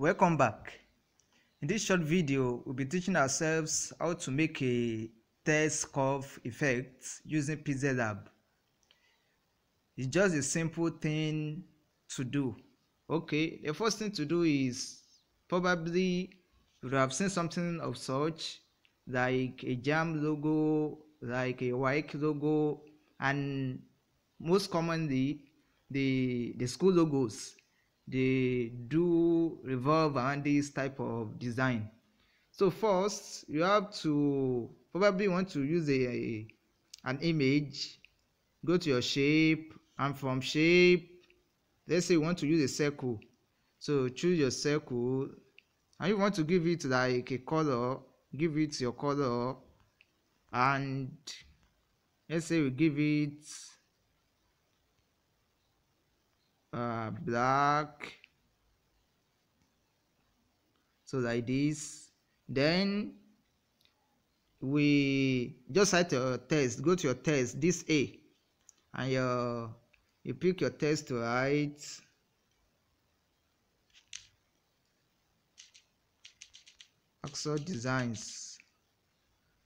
Welcome back. In this short video, we'll be teaching ourselves how to make a test curve effect using PixelLab. It's just a simple thing to do. Okay, the first thing to do is probably you would have seen something of such like a jam logo, like a white logo, and most commonly the school logos. They do revolve around this type of design. So first you have to probably want to use an image. Go to your shape, and from shape, let's say you want to use a circle, so choose your circle, and you want to give it like a color, give it your color, and let's say we give it black, so like this. Then we just write your text, go to your text, this A, and you pick your text to write Axel Designs,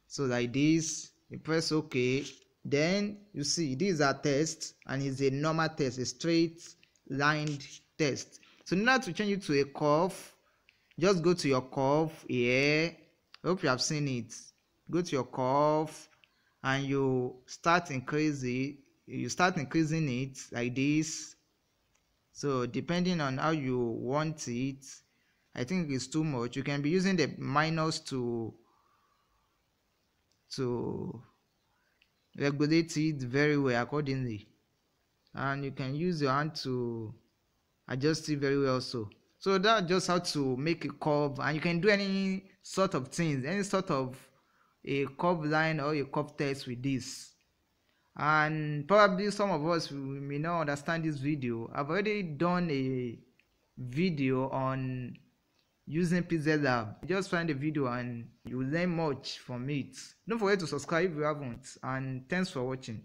so like this. You press OK. Then you see this is a text, and it's a normal text, a straight lined text. So in order to change it to a curve, just go to your curve here. I hope you have seen it. Go to your curve and you start increasing it like this. So depending on how you want it, I think it's too much. You can be using the minus to regulate it very well accordingly, and you can use your hand to adjust it very well also. So that's just how to make a curve, and you can do any sort of things, any sort of a curve line or a curve text with this. And probably some of us may not understand this video. I've already done a video on using PixelLab. Just find the video and you will learn much from it. Don't forget to subscribe if you haven't, and thanks for watching.